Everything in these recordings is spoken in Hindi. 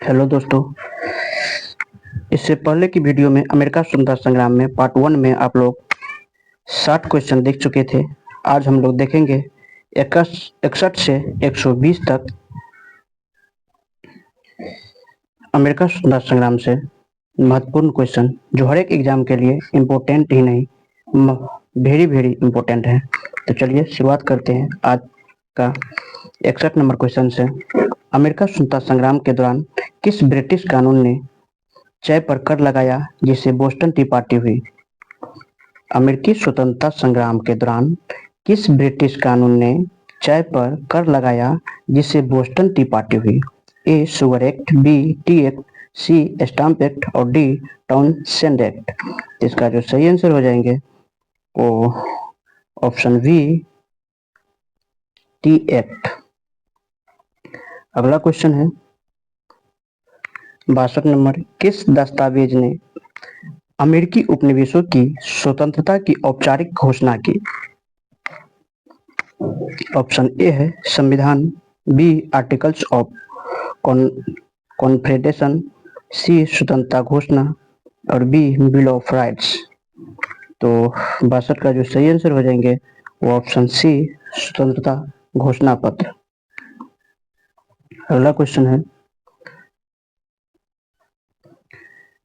हेलो दोस्तों। इससे पहले की वीडियो में अमेरिका स्वतंत्रता संग्राम में पार्ट 1 में आप लोग 60 क्वेश्चन देख चुके थे। आज हम लोग देखेंगे 61 से 120 तक अमेरिका स्वतंत्रता संग्राम से महत्वपूर्ण क्वेश्चन, जो हर एक एग्जाम के लिए इम्पोर्टेंट ही नहीं, वेरी वेरी इम्पोर्टेंट है। तो चलिए शुरुआत करते हैं आज का 61 नंबर क्वेश्चन से। अमेरिका स्वतंत्रता संग्राम के दौरान किस ब्रिटिश कानून ने चाय पर कर लगाया जिससे बोस्टन टी पार्टी हुई? अमेरिकी स्वतंत्रता संग्राम के दौरान किस ब्रिटिश कानून ने चाय पर कर लगाया जिससे बोस्टन टी पार्टी हुई? A sugar act, B tea act, C stamp act और डी टाउनशेंड एक्ट। इसका जो सही आंसर हो जाएंगे वो ऑप्शन बी टी एक्ट। अगला क्वेश्चन है 62 नंबर। किस दस्तावेज ने अमेरिकी उपनिवेशों की स्वतंत्रता की औपचारिक घोषणा की? ऑप्शन ए है संविधान, बी आर्टिकल्स ऑफ कॉन्फेडरेशन, सी स्वतंत्रता घोषणा और बी बिल ऑफ राइट्स। तो 62 का जो सही आंसर हो जाएंगे वो ऑप्शन सी स्वतंत्रता घोषणा पत्र। अगला क्वेश्चन है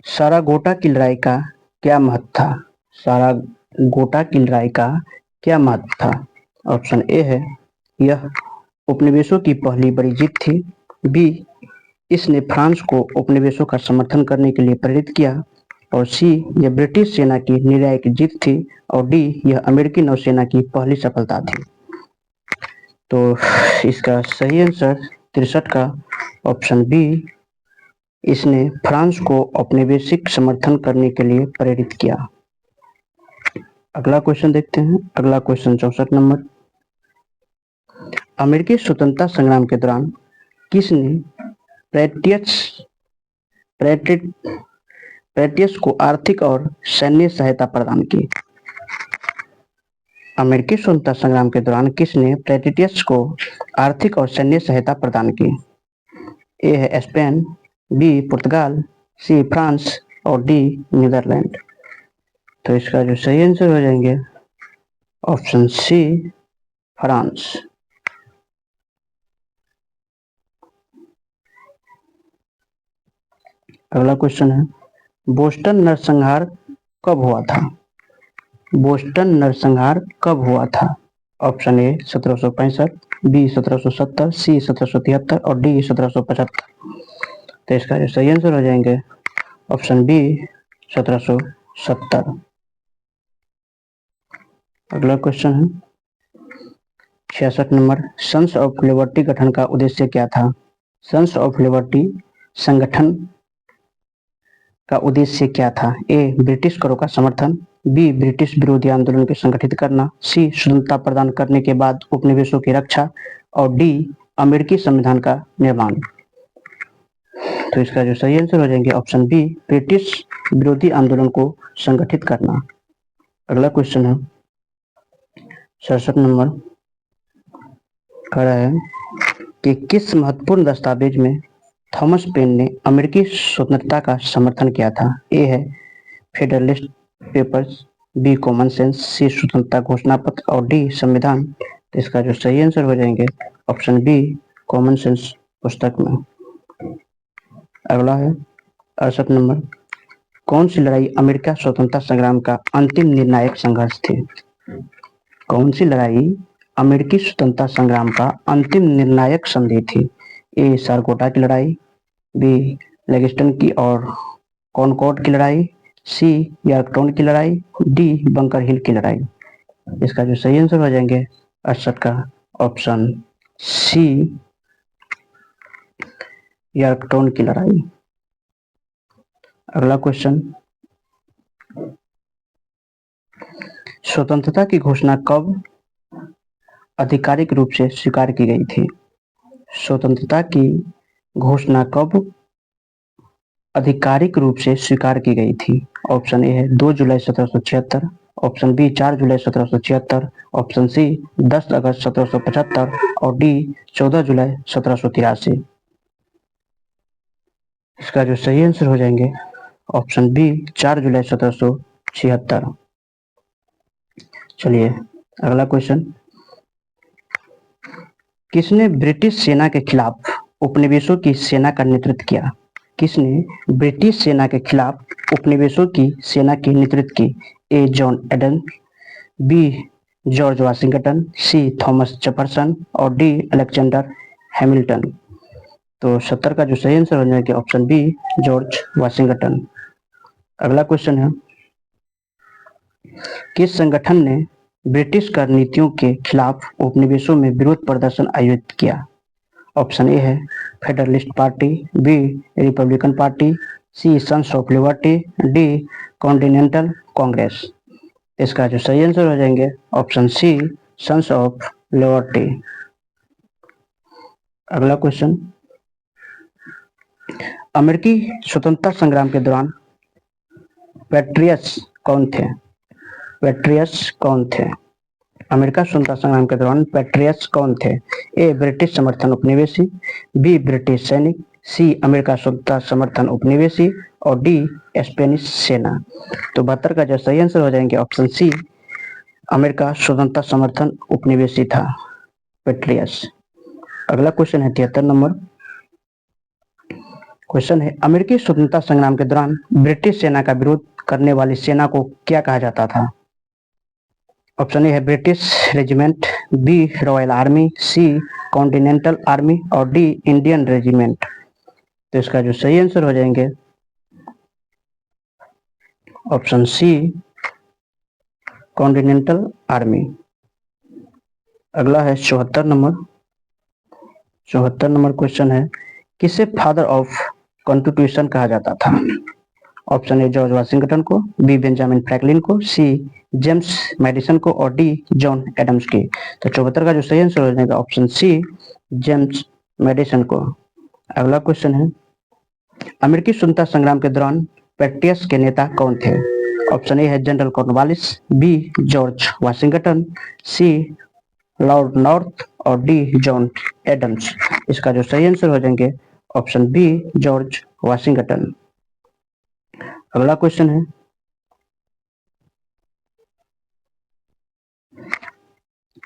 सारागोटा की लड़ाई का क्या महत्व था? सारागोटा की लड़ाई का क्या महत्व था? ऑप्शन ए है यह उपनिवेशों की पहली बड़ी जीत थी, बी इसने फ्रांस को उपनिवेशों का समर्थन करने के लिए प्रेरित किया और सी यह ब्रिटिश सेना की निर्णायक जीत थी और डी यह अमेरिकी नौसेना की पहली सफलता थी। तो इसका सही आंसर 63 का ऑप्शन बी इसने फ्रांस को औपनिवेशिक समर्थन करने के लिए प्रेरित किया। अगला क्वेश्चन देखते हैं। अगला क्वेश्चन 64 नंबर। अमेरिकी स्वतंत्रता संग्राम के दौरान किसने पैट्रियट्स को आर्थिक और सैन्य सहायता प्रदान की? अमेरिकी स्वतंत्रता संग्राम के दौरान किसने पैट्रियट्स को आर्थिक और सैन्य सहायता प्रदान की? ए है स्पेन, बी पुर्तगाल, सी फ्रांस और डी नीदरलैंड। तो इसका जो सही आंसर हो जाएंगे ऑप्शन सी फ्रांस। अगला क्वेश्चन है बोस्टन नरसंहार कब हुआ था? बोस्टन नरसंहार कब हुआ था? ऑप्शन ए 1765, बी 1770, सी 1773 और डी 1775। तो इसका जो सही आंसर हो जाएंगे ऑप्शन बी 1770। अगला क्वेश्चन है 66 नंबर। सन्स ऑफ लिबर्टी गठन का उद्देश्य क्या था? सन्स ऑफ लिबर्टी संगठन का उद्देश्य क्या था? ए ब्रिटिश करों का समर्थन, बी ब्रिटिश विरोधी आंदोलन को संगठित करना, सी स्वतंत्रता प्रदान करने के बाद उपनिवेशों की रक्षा और डी अमेरिकी संविधान का निर्माण। तो इसका जो सही आंसर हो जाएंगे ऑप्शन बी ब्रिटिश विरोधी आंदोलन को संगठित करना। अगला क्वेश्चन है 67 नंबर। कह रहा है कि किस महत्वपूर्ण दस्तावेज में थॉमस पेन ने अमेरिकी स्वतंत्रता का समर्थन किया था? ए है federalist papers, B common sense, C स्वतंत्रता घोषणा पत्र और डी संविधान। तो इसका जो सही आंसर हो जाएंगे ऑप्शन बी कॉमन सेंस पुस्तक में। अगला है 68 नंबर। कौन सी लड़ाई अमेरिका स्वतंत्रता संग्राम का अंतिम निर्णायक संघर्ष थी? कौन सी लड़ाई अमेरिकी स्वतंत्रता संग्राम का अंतिम निर्णायक संधि थी? ए सारगोटा की लड़ाई, बी लेगिस्टन की और कॉनकॉर्ड की लड़ाई, सी यॉर्कटाउन की लड़ाई, डी बंकर हिल की लड़ाई। इसका जो सही आंसर हो जाएंगे 68 का ऑप्शन सी यॉर्कटाउन की लड़ाई। अगला क्वेश्चन स्वतंत्रता की घोषणा कब आधिकारिक रूप से स्वीकार की गई थी? स्वतंत्रता की घोषणा कब आधिकारिक रूप से स्वीकार की गई थी? ऑप्शन ए है 2 जुलाई 1776, ऑप्शन बी 4 जुलाई 1776, ऑप्शन सी 10 अगस्त 1775 और डी 14 जुलाई 1783। इसका जो सही आंसर हो जाएंगे ऑप्शन बी 4 जुलाई 1776। चलिए अगला क्वेश्चन, किसने ब्रिटिश सेना के खिलाफ उपनिवेशों की सेना का नेतृत्व किया? किसने ब्रिटिश सेना के खिलाफ उपनिवेशों की सेना की नेतृत्व की? A John Adams, B George Washington, C Thomas Jefferson और डी अलेक्जेंडर हैमिल्टन। तो 70 का जो सही आंसर हो जाएगा ऑप्शन बी जॉर्ज वाशिंगटन। अगला क्वेश्चन है, किस संगठन ने ब्रिटिश कर नीतियों के खिलाफ उपनिवेशों में विरोध प्रदर्शन आयोजित किया? ऑप्शन ए है Federalist Party, B Republican Party, C Sons of Liberty, D Continental Congress. इसका जो सही आंसर हो जाएंगे option C Sons of Liberty. अगला क्वेश्चन, अमेरिकी स्वतंत्रता संग्राम के दौरान पैट्रियट्स कौन थे? पैट्रियट्स कौन थे? अमेरिका स्वतंत्रता संग्राम के दौरान पैट्रियट्स कौन थे? ए ब्रिटिश समर्थन उपनिवेशी, बी ब्रिटिश सैनिक, सी अमेरिका स्वतंत्रता समर्थन उपनिवेशी और डी स्पेनिश सेना। तो 72 का जो सही आंसर हो जाएंगे ऑप्शन सी अमेरिका स्वतंत्रता समर्थन उपनिवेशी था पैट्रियट्स। अगला क्वेश्चन है 73 नंबर क्वेश्चन है, अमेरिकी स्वतंत्रता संग्राम के दौरान ब्रिटिश सेना का विरोध करने वाली सेना को क्या कहा जाता था? ऑप्शन ए है British regiment, B royal army, C continental army और डी इंडियन रेजिमेंट। तो इसका जो सही आंसर हो जाएंगे ऑप्शन सी कॉन्टिनेंटल आर्मी। अगला है 74 नंबर क्वेश्चन है, किसे फादर ऑफ कॉन्स्टिट्यूशन कहा जाता था? ऑप्शन ए जॉर्ज वाशिंगटन को, बी बेंजामिन फ्रैंकलिन को, सी जेम्स मैडिसन को और डी जॉन एडम्स की। तो 74 का जो सही आंसर हो जाएगा ऑप्शन सी जेम्स मैडिसन को। अगला क्वेश्चन है, अमेरिकी स्वतंत्रता संग्राम के दौरान पैट्रियट्स के नेता कौन थे? ऑप्शन ए है general Cornwallis, B George Washington, C lord North और डी जॉन एडम्स। इसका जो सही आंसर हो जाएंगे ऑप्शन बी जॉर्ज वाशिंगटन। अगला क्वेश्चन है,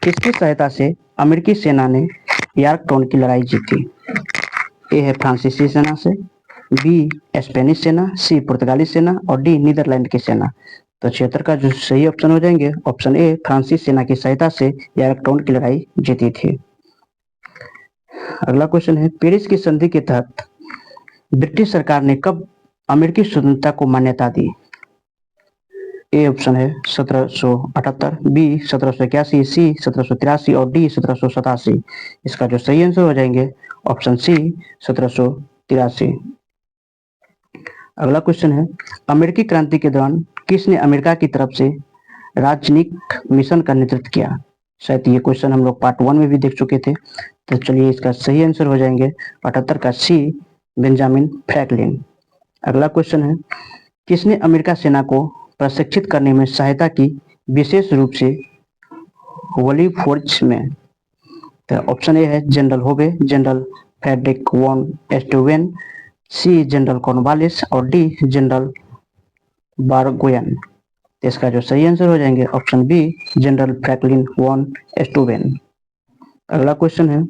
किसकी सहायता से अमेरिकी सेना ने यॉर्कटाउन की लड़ाई जीती? ए है फ्रांसीसी सेना से, बी स्पेनिश सेना, सी पुर्तगाली सेना और डी नीदरलैंड की सेना। तो 76 का जो सही ऑप्शन हो जाएंगे ऑप्शन ए फ्रांसीसी सेना की सहायता से यॉर्कटाउन की लड़ाई जीती थी। अगला क्वेश्चन है, पेरिस की संधि के तहत ब्रिटिश सरकार ने कब अमेरिकी स्वतंत्रता को मान्यता दी? ए ऑप्शन है 1778, बी 1781, सी 1783 और डी 1787। इसका जो सही आंसर हो जाएंगे ऑप्शन सी 1783। अगला क्वेश्चन है, अमेरिकी क्रांति के दौरान किसने अमेरिका की तरफ से राजनयिक मिशन का नेतृत्व किया? शायद ये क्वेश्चन हम लोग पार्ट 1 में भी देख चुके थे। तो चलिए इसका सही आंसर हो जाएंगे 78 का सी बेंजामिन फ्रैंकलिन। अगला क्वेश्चन है, किसने अमेरिका सेना को प्रशिक्षित करने में सहायता की, विशेष रूप से वॉली फोर्ज में? तो ऑप्शन ए है general Howe, general Frederick von Steuben, C general Cornwallis और डी जनरल बारगोयन। इसका जो सही आंसर हो जाएंगे option B general Franklin von Steuben. अगला क्वेश्चन है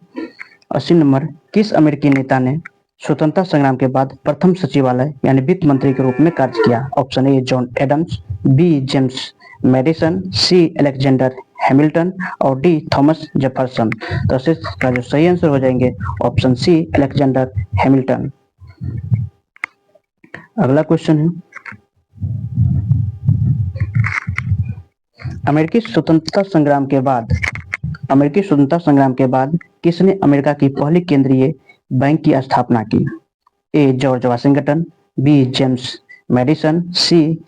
80 नंबर, किस अमेरिकी नेता ने स्वतंत्रता संग्राम के बाद प्रथम सचिवालय यानी वित्त मंत्री के रूप में कार्य किया? Option A John Adams, B James Madison, C Alexander Hamilton और डी थॉमस जेफरसन। तो इसका जो सही आंसर हो जाएंगे ऑप्शन सी अलेक्जेंडर हैमिल्टन। अगला क्वेश्चन है, अमेरिकी स्वतंत्रता संग्राम के बाद किसने अमेरिका की पहली केंद्रीय बैंक की स्थापना की? A George Washington, B James Madison, C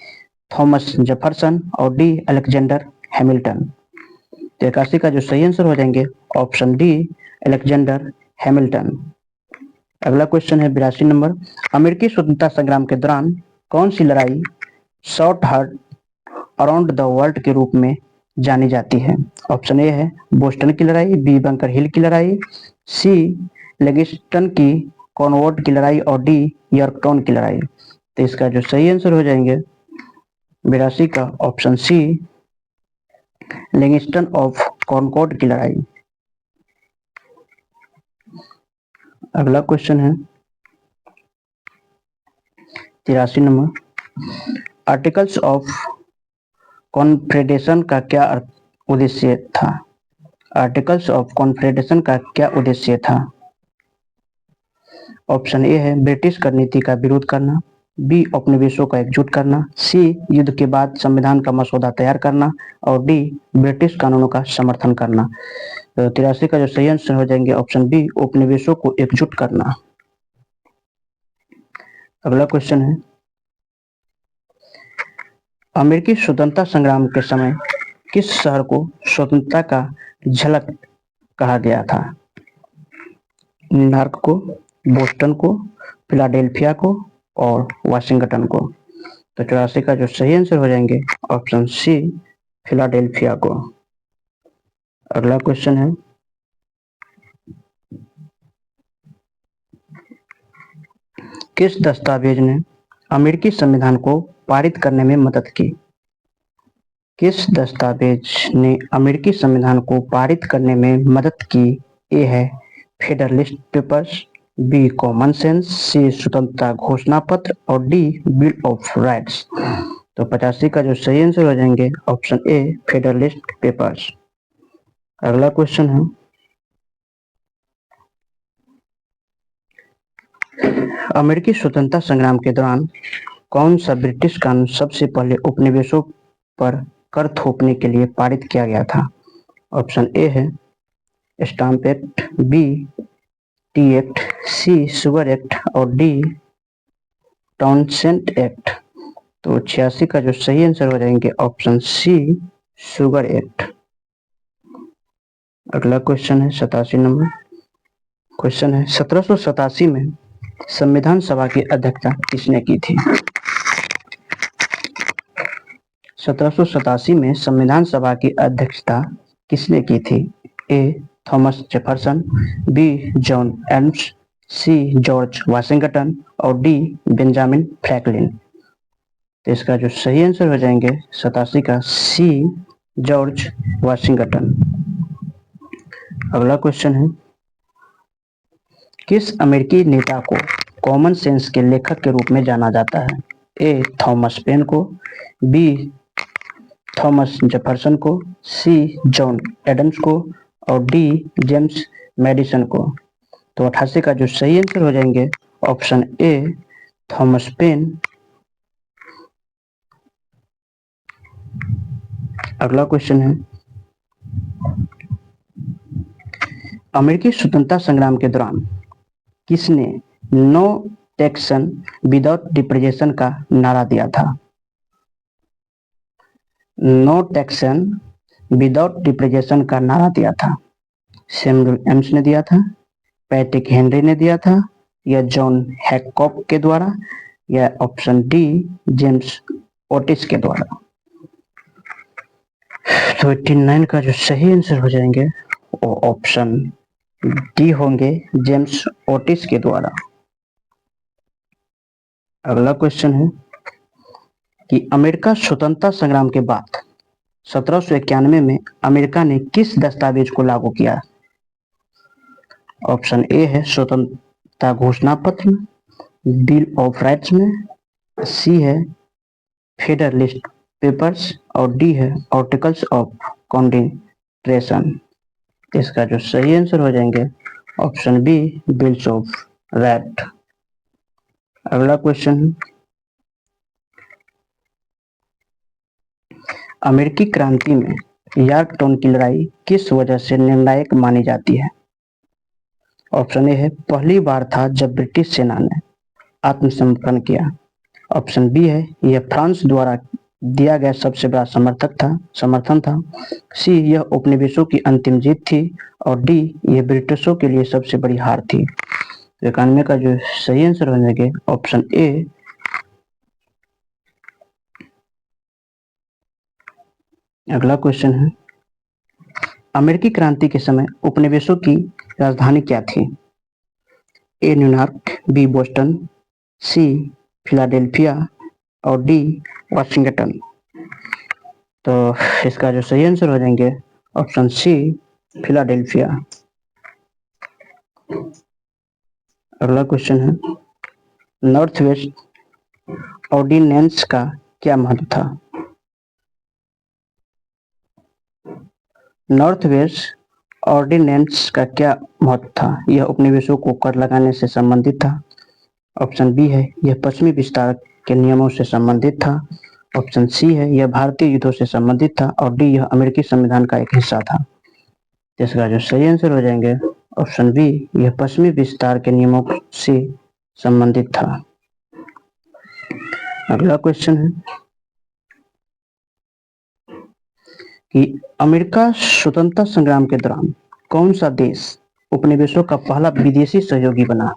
Thomas Jefferson और डी अलेक्जेंडर हैमिल्टन। 81 का जो सही आंसर हो जाएंगे ऑप्शन डी अलेक्जेंडर हैमिल्टन। अगला क्वेश्चन है 82 नंबर, अमेरिकी स्वतंत्रता संग्राम के दौरान कौन सी लड़ाई short heart around the world के रूप में जानी जाती है? ऑप्शन ए है बोस्टन की लड़ाई, बी बंकर हिल की लड़ाई, सी लेगिस्टन की कॉनवर्ट की लड़ाई और डी यॉर्कटाउन की लड़ाई। तो इसका जो सही आंसर हो जाएंगे 82 का ऑप्शन सी लिंगस्टन ऑफ कॉनकॉर्ड की लड़ाई। अगला क्वेश्चन है 83 नंबर, आर्टिकल्स ऑफ कॉन्फेडरेशन का क्या उद्देश्य था? आर्टिकल्स ऑफ कॉन्फेडरेशन का क्या उद्देश्य था? ऑप्शन ए है ब्रिटिश कर नीति का विरोध करना, बी उपनिवेशों का एकजुट करना, सी युद्ध के बाद संविधान का मसौदा तैयार करना और डी ब्रिटिश कानूनों का समर्थन करना। तो 83 का जो सही आंसर हो जाएंगे ऑप्शन बी उपनिवेशों को एकजुट करना। अगला क्वेश्चन है अमेरिकी स्वतंत्रता संग्राम के समय किस शहर को स्वतंत्रता का झलक कहा गया था? न्यूयॉर्क को, बोस्टन को, फिलाडेल्फिया को और वाशिंगटन को। तो 84 का जो सही आंसर हो जाएंगे ऑप्शन सी फिलाडेल्फिया को। अगला क्वेश्चन है किस दस्तावेज ने अमेरिकी संविधान को पारित करने में मदद की? किस दस्तावेज ने अमेरिकी संविधान को पारित करने में मदद की? ए है federalist papers, B common sense, C स्वतंत्रता घोषणा पत्र और डी बिल ऑफ राइट्स। तो 85 का जो सही आंसर हो जाएंगे ऑप्शन ए फेडरलिस्ट पेपर्स। अगला क्वेश्चन है अमेरिकी स्वतंत्रता संग्राम के दौरान कौन सा ब्रिटिश कानून सबसे पहले उपनिवेशों पर कर थोपने के लिए पारित किया गया था? ऑप्शन ए है stamp act, B tea act, C sugar act और डी टाउनसेंट एक्ट। तो 86 का जो सही आंसर हो जाएंगे ऑप्शन सी शुगर एक्ट। अगला क्वेश्चन है 87 नंबर क्वेश्चन है 1787 में संविधान सभा की अध्यक्षता किसने की थी? 1787 में संविधान सभा की अध्यक्षता किसने की थी? A Thomas Jefferson, B John Adams, C George Washington और डी बेंजामिन फ्रैंकलिन। तो इसका जो सही आंसर हो जाएंगे 87 का सी जॉर्ज वाशिंगटन। अगला क्वेश्चन है किस अमेरिकी नेता को कॉमन सेंस के लेखक के रूप में जाना जाता है? ए थॉमस पेन को, बी थॉमस जेफरसन को, सी जॉन एडम्स को और डी जेम्स मैडिसन को। तो 88 का जो सही आंसर हो जाएंगे ऑप्शन ए थॉमस पेन। अगला क्वेश्चन है अमेरिकी स्वतंत्रता संग्राम के दौरान किसने नो टैक्सन विदाउट डिप्रेजेशन का नारा दिया था? नो टैक्सन विदाउट डिप्रेजेशन का नारा दिया था। सैमुअल एम्स ने दिया था, पैट्रिक हेनरी ने दिया था, या जॉन हैकॉक के द्वारा, या ऑप्शन डी जेम्स ओटिस के द्वारा। तो 89 का जो सही आंसर हो जाएंगे वो ऑप्शन डी होंगे जेम्स ओटिस के द्वारा। अगला क्वेश्चन है कि अमेरिका स्वतंत्रता संग्राम के बाद 1791 में अमेरिका ने किस दस्तावेज को लागू किया? ऑप्शन ए है स्वतंत्रता घोषणा पत्र, बिल ऑफ राइट्स में, सी है फेडरलिस्ट पेपर्स और डी है आर्टिकल्स ऑफ कॉन्फेडरेशन। इसका जो सही आंसर हो जाएंगे option B Bills of Right. अगला क्वेश्चन अमेरिकी क्रांति में यॉर्कटाउन की लड़ाई किस वजह से निर्णायक मानी जाती है? ऑप्शन ए है पहली बार था जब ब्रिटिश सेना ने आत्मसमर्पण किया, ऑप्शन बी है यह फ्रांस द्वारा दिया गया सबसे बड़ा समर्थन था, सी यह उपनिवेशों की अंतिम जीत थी और डी यह ब्रिटिशों के लिए सबसे बड़ी हार थी। 91 का जो सही आंसर हो जाएगा ऑप्शन ए। अगला क्वेश्चन है अमेरिकी क्रांति के समय उपनिवेशों की राजधानी क्या थी? ए न्यूयॉर्क, बी बोस्टन, सी फिलाडेल्फिया और डी वाशिंगटन। तो इसका जो सही आंसर हो जाएंगे ऑप्शन सी फिलाडेल्फिया। अगला क्वेश्चन है नॉर्थ वेस्ट ऑर्डिनेंस का क्या महत्व था? नॉर्थ वेस्ट ऑर्डिनेंस का क्या महत्व था? यह उपनिवेशों को कर लगाने से संबंधित था। ऑप्शन बी है यह पश्चिमी विस्तार के नियमों से संबंधित था। ऑप्शन सी है यह भारतीय युद्धों से संबंधित था और डी यह अमेरिकी संविधान का एक हिस्सा था। इसका जो सही आंसर हो जाएंगे ऑप्शन बी यह पश्चिमी विस्तार के नियमों से संबंधित था। अगला क्वेश्चन है कि अमेरिका स्वतंत्रता संग्राम के दौरान कौन सा देश उपनिवेशों का पहला विदेशी सहयोगी बना?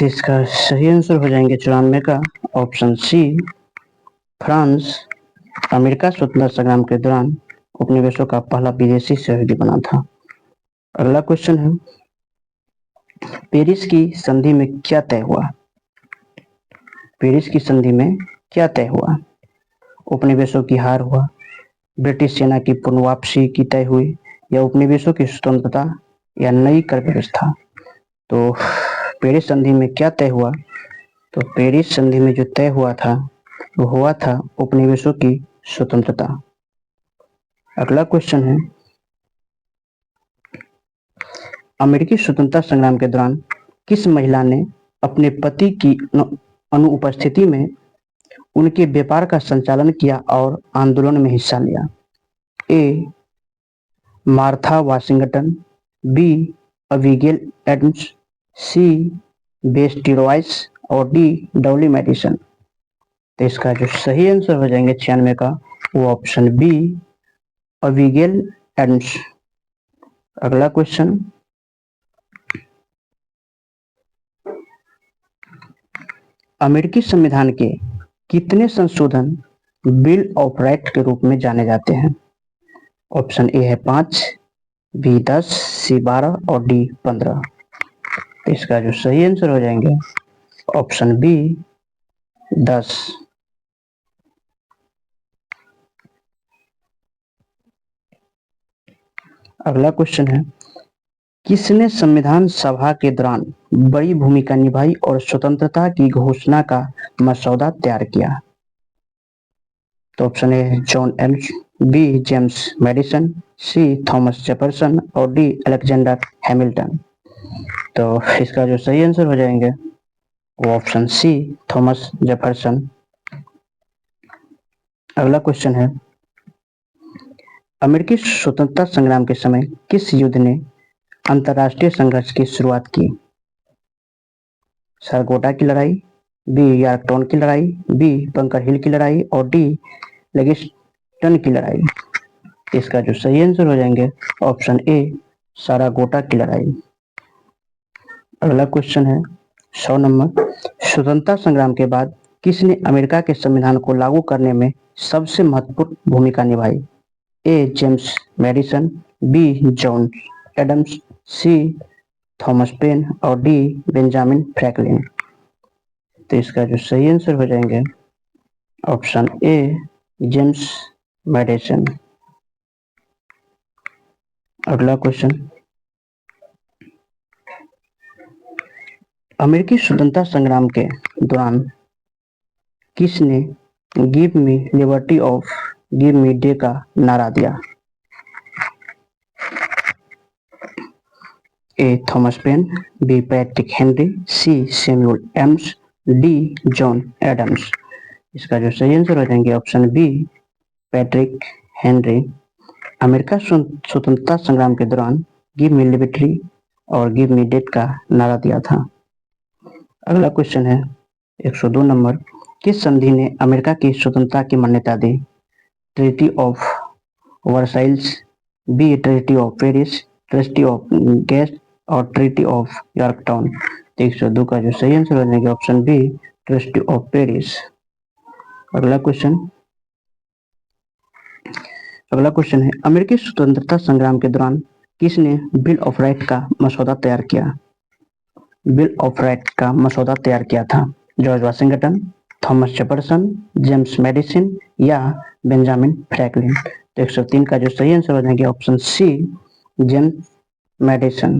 इसका सही आंसर हो जाएंगे 94 का ऑप्शन सी फ्रांस अमेरिका स्वतंत्रता संग्राम के दौरान उपनिवेशों का पहला विदेशी सहयोगी बना था। अगला क्वेश्चन है पेरिस की संधि में क्या तय हुआ? पेरिस की संधि में क्या तय हुआ? उपनिवेशों की हार हुआ, ब्रिटिश सेना की पूर्ण वापसी की तय हुई, या उपनिवेशों की स्वतंत्रता, या नई कर व्यवस्था? तो पेरिस संधि में क्या तय हुआ? तो पेरिस संधि में जो तय हुआ था वो हुआ था उपनिवेशों की स्वतंत्रता। अगला क्वेश्चन है अमेरिकी स्वतंत्रता संग्राम के दौरान किस महिला ने अपने पति की अनुपस्थिति में उनके व्यापार का संचालन किया और आंदोलन में हिस्सा लिया? A Martha Washington, B Abigail Adams, C बेस्टी रॉयस और डी डॉली मैडिसन। तो इसका जो सही आंसर हो जाएंगे 96 का वो ऑप्शन बी अबिगेल एडम्स। अगला क्वेश्चन अमेरिकी संविधान के कितने संशोधन बिल ऑफ राइट के रूप में जाने जाते हैं? ऑप्शन ए है 5, बी 10, सी 12 और डी 15। इसका जो सही आंसर हो जाएंगे ऑप्शन बी 10। अगला क्वेश्चन है किसने संविधान सभा के दौरान बड़ी भूमिका निभाई और स्वतंत्रता की घोषणा का मसौदा तैयार किया? तो option A John Adams, B James Madison, C Thomas Jefferson और डी अलेक्जेंडर हैमिल्टन। तो इसका जो सही आंसर हो जाएंगे वो ऑप्शन सी थॉमस जेफरसन। अगला क्वेश्चन है अमेरिकी स्वतंत्रता संग्राम के समय किस युद्ध ने अंतरराष्ट्रीय संघर्ष की शुरुआत की? सरगोटा की लड़ाई, बी यॉर्कटाउन की लड़ाई, बी बंकर हिल की लड़ाई और डी लेगिस्टन की लड़ाई। इसका जो सही आंसर हो जाएंगे ऑप्शन ए सारागोटा की लड़ाई। अगला क्वेश्चन है 100 नंबर स्वतंत्रता संग्राम के बाद किसने अमेरिका के संविधान को लागू करने में सबसे महत्वपूर्ण भूमिका निभाई? A James Madison, B John Adams, C Thomas Paine और डी बेंजामिन फ्रैंकलिन। तो इसका जो सही आंसर हो जाएंगे ऑप्शन ए जेम्स मैडिसन। अगला क्वेश्चन अमेरिकी स्वतंत्रता संग्राम के दौरान किसने give me liberty of give me day का नारा दिया? A Thomas Paine, B Patrick Henry, C Samuel Adams, D John Adams. इसका जो सही आंसर हो जाएंगे option B Patrick Henry. America स्वतंत्रता संग्राम के दौरान गिव मी लिबर्टी और गिव मी डेट का नारा दिया था। अगला क्वेश्चन है 102 नंबर किस संधि ने अमेरिका की स्वतंत्रता की मान्यता दी? Treaty of Versailles, B treaty of Paris, treaty of गेस्ट और ट्रीटी ऑफ यॉर्कटाउन। 102 का जो सही आंसर हो जाएगा option B treaty of Paris. अगला क्वेश्चन है अमेरिकी स्वतंत्रता संग्राम के दौरान किसने बिल ऑफ राइट का मसौदा तैयार किया? बिल ऑफ राइट का मसौदा तैयार किया था George Washington, Thomas Jefferson, James Madison या बेंजामिन फ्रैंकलिन। तो 103 का जो सही आंसर हो जाएंगे ऑप्शन सी, जेम्स मेडिसन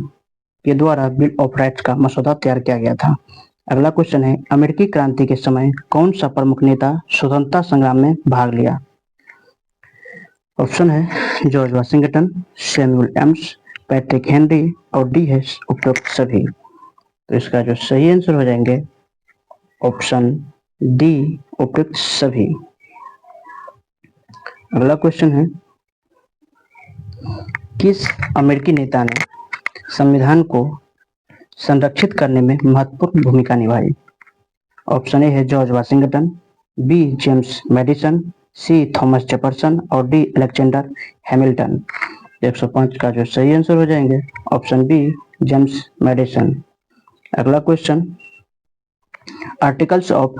के द्वारा बिल ऑफ राइट्स का मसौदा तैयार किया गया था। अगला क्वेश्चन है, अमेरिकी क्रांति के समय कौन सा प्रमुख नेता स्वतंत्रता संग्राम में भाग लिया? ऑप्शन है George Washington, Samuel AIIMS, Patrick Henry और डी है उपरोक्त सभी। तो इसका जो सही आंसर हो जाएंगे ऑप्शन डी, उपयुक्त सभी। अगला क्वेश्चन है, किस अमेरिकी नेता ने संविधान को संरक्षित करने में महत्वपूर्ण भूमिका निभाई? ऑप्शन ए है George Washington, B James Madison, C Thomas Jefferson और डी अलेक्जेंडर हैमिल्टन। 105 का जो सही आंसर हो जाएंगे ऑप्शन बी, जेम्स मेडिसन। अगला क्वेश्चन, आर्टिकल्स ऑफ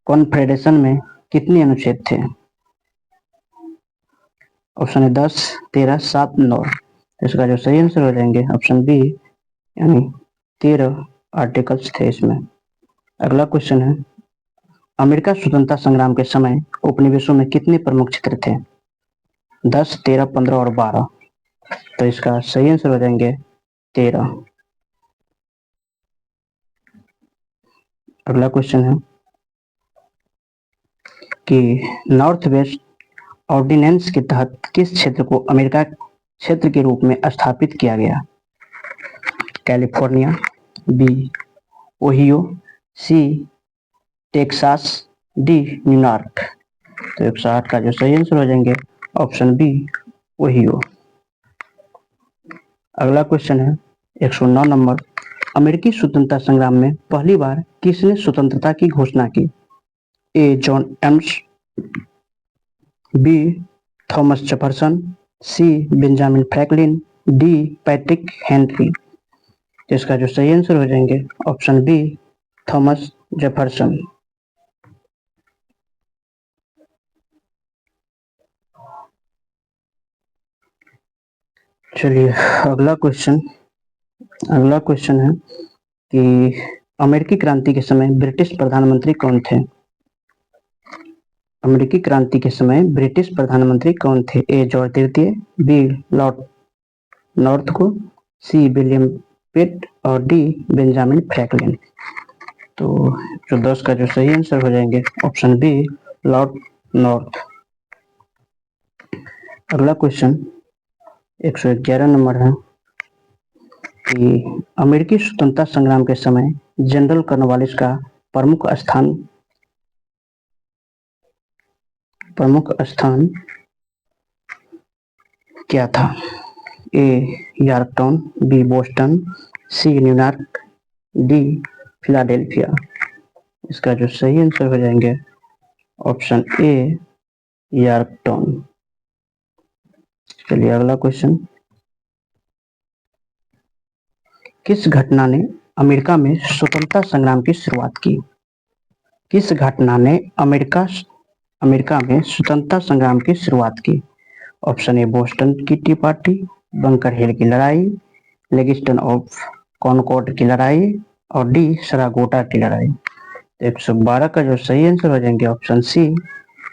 कॉन्फेडरेशन में कितने अनुच्छेद थे? ऑप्शन है 10, 13, 7, 9। इसका जो सही आंसर हो जाएंगे ऑप्शन बी, यानी 13 आर्टिकल्स थे इसमें। अगला क्वेश्चन है, अमेरिका स्वतंत्रता संग्राम के समय उपनिवेशों में कितने प्रमुख क्षेत्र थे? 10, 13, 15 और 12। तो इसका सही आंसर हो जाएंगे 13। अगला क्वेश्चन है कि नॉर्थ वेस्ट ऑर्डिनेंस के तहत किस क्षेत्र को अमेरिका क्षेत्र के रूप में स्थापित किया गया? कैलिफोर्निया, बी ओहियो, सी टेक्सास, डी न्यूयॉर्क। तो 108 का जो सही आंसर हो जाएंगे ऑप्शन बी, ओहियो। अगला क्वेश्चन है 109 नंबर, अमेरिकी स्वतंत्रता संग्राम में पहली बार किसने स्वतंत्रता की घोषणा की? A John Adams, B Thomas Jefferson, C Benjamin Franklin, D Patrick Henry. तो इसका जो सही आंसर हो जाएंगे ऑप्शन बी, थॉमस जेफरसन। चलिए अगला क्वेश्चन है कि अमेरिकी क्रांति के समय ब्रिटिश प्रधानमंत्री कौन थे? अमेरिकी क्रांति के समय ब्रिटिश प्रधानमंत्री कौन थे? ए जॉर्ज तृतीय, बी लॉर्ड नॉर्थको, सी विलियम पिट और डी बेंजामिन फ्रैंकलिन। तो जो 10 का जो सही आंसर हो जाएंगे ऑप्शन बी, लॉर्ड नॉर्थ। अगला क्वेश्चन 111 नंबर है कि अमेरिकी स्वतंत्रता संग्राम के समय जनरल कॉर्नवालिस का प्रमुख स्थान क्या था? A Yorktown, B Boston, C New York, D Philadelphia. इसका जो सही आंसर हो जाएंगे ऑप्शन ए, यॉर्कटाउन। चलिए अगला क्वेश्चन, किस घटना ने अमेरिका में स्वतंत्रता संग्राम की शुरुआत की? किस घटना ने अमेरिका में स्वतंत्रता संग्राम की शुरुआत की? ऑप्शन ए बोस्टन की टी पार्टी, बंकर हिल की लड़ाई, लेगिस्टन ऑफ कॉनकॉर्ड की लड़ाई और डी सरागोटा की लड़ाई। 112 का जो सही आंसर हो जाएंगे ऑप्शन सी,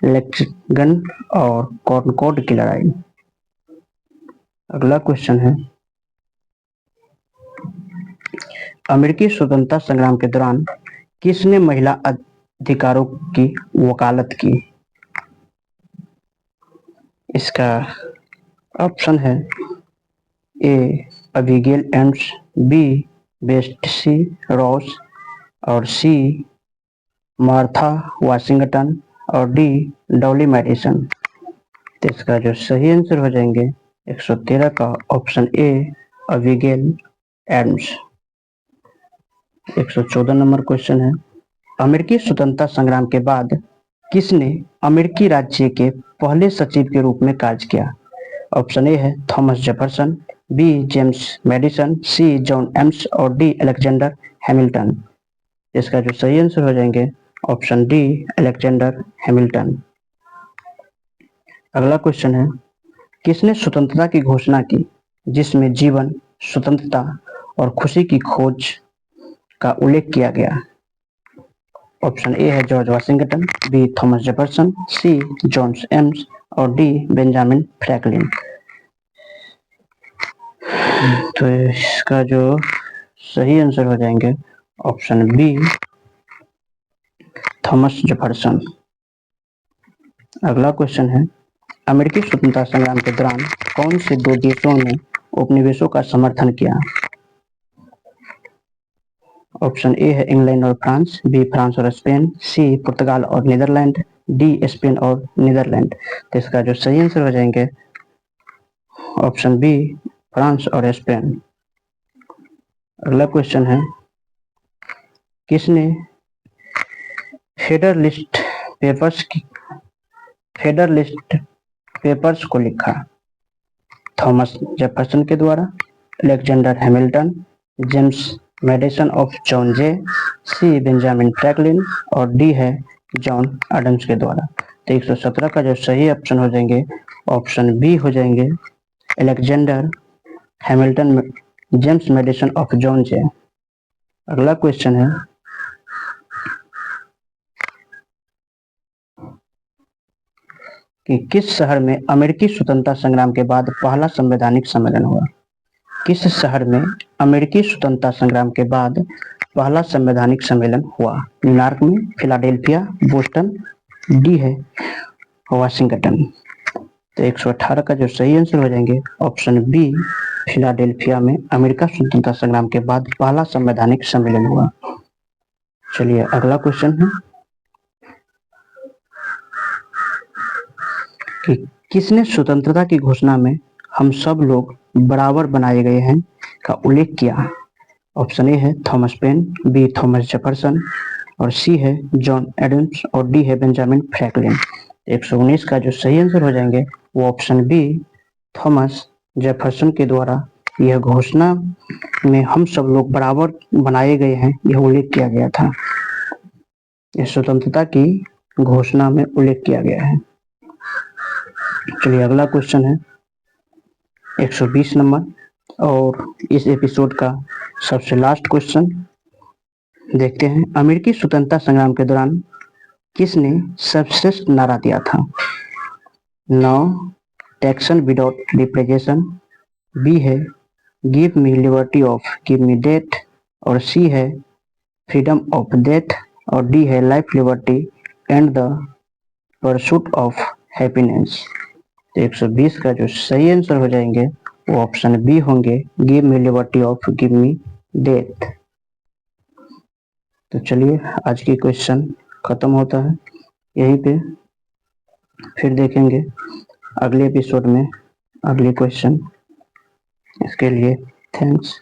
लेक्सिंगटन और कॉनकॉर्ड की लड़ाई। अगला क्वेश्चन है, अमेरिकी स्वतंत्रता संग्राम के दौरान किसने महिला अधिकारों की वकालत की? इसका ऑप्शन है A Abigail Adams, B Betsy Ross और सी मार्था वाशिंगटन और डी डॉली मेडिसन। तो इसका जो सही आंसर हो जाएंगे 113 का ऑप्शन ए, अबिगेल एम्स। 114 नंबर क्वेश्चन है, अमेरिकी स्वतंत्रता संग्राम के बाद किसने अमेरिकी राज्य के पहले सचिव के रूप में कार्य किया? ऑप्शन ए है Thomas Jefferson, B James Madison, C John Adams और डी अलेक्जेंडर हैमिल्टन। इसका जो सही आंसर हो जाएंगे ऑप्शन डी, अलेक्जेंडर हैमिल्टन। अगला क्वेश्चन है, किसने स्वतंत्रता की घोषणा की? जिसमें जीवन, स्वतंत्रता और खुशी की खोज का उल्लेख किया गया? ऑप्शन ए है George Washington, B Thomas Jefferson, C John Adams और डी बेंजामिन फ्रैंकलिन। तो इसका जो सही आंसर हो जाएंगे ऑप्शन बी थॉमस जेफरसन। अगला क्वेश्चन है, अमेरिकी स्वतंत्रता संग्राम के दौरान कौन से दो देशों ने उपनिवेशों का समर्थन किया? ऑप्शन ए है इंग्लैंड और फ्रांस, बी फ्रांस और स्पेन, सी पुर्तगाल और नीदरलैंड, डी स्पेन और नीदरलैंड। तो इसका जो सही आंसर हो जाएंगे ऑप्शन बी फ्रांस और स्पेन। अगला क्वेश्चन है, किसने फेडरलिस्ट पेपर्स को लिखा? थॉमस जेफरसन के द्वारा, Alexander Hamilton, James Madison of John Jay, C Benjamin Franklin और डी है जॉन एडम्स के द्वारा। तो 117 का जो सही ऑप्शन हो जाएंगे ऑप्शन बी हो जाएंगे Alexander Hamilton, James Madison of John Jay. अगला क्वेश्चन है, कि किस शहर में अमेरिकी स्वतंत्रता संग्राम के बाद पहला संवैधानिक सम्मेलन हुआ? किस शहर में अमेरिकी स्वतंत्रता संग्राम के बाद पहला संवैधानिक सम्मेलन हुआ? न्यूयॉर्क में, फिलाडेल्फिया, बोस्टन, डी है वाशिंगटन। तो 118 का जो सही आंसर हो जाएंगे ऑप्शन बी फिलाडेल्फिया में अमेरिका स्वतंत्रता संग्राम के बाद पहला संवैधानिक सम्मेलन हुआ। चलिए अगला क्वेश्चन है कि किसने स्वतंत्रता की घोषणा में हम सब लोग बराबर बनाए गए हैं का उल्लेख किया? ऑप्शन ए है Thomas Paine, B Thomas Jefferson और सी है जॉन एडम्स और डी है बेंजामिन फ्रैंकलिन। 119 का जो सही आंसर हो जाएंगे वो ऑप्शन बी थॉमस जेफरसन के द्वारा यह घोषणा में हम सब लोग बराबर बनाए गए हैं यह उल्लेख किया गया था। यह स्वतंत्रता की घोषणा में उल्लेख किया गया है। चलिए अगला क्वेश्चन है 120 नंबर और इस एपिसोड का सबसे लास्ट क्वेश्चन देखते हैं। अमेरिकी स्वतंत्रता संग्राम के दौरान किसने सर्वश्रेष्ठ नारा दिया था? No taxation without representation, B है give me liberty of give me death और सी है फ्रीडम ऑफ डेथ और डी है life liberty and the pursuit of happiness. 120 का जो सही आंसर हो जाएंगे वो ऑप्शन बी होंगे give me liberty of give me death. तो चलिए आज की क्वेश्चन खत्म होता है यहीं पे, फिर देखेंगे अगले एपिसोड में अगले क्वेश्चन। इसके लिए थैंक्स।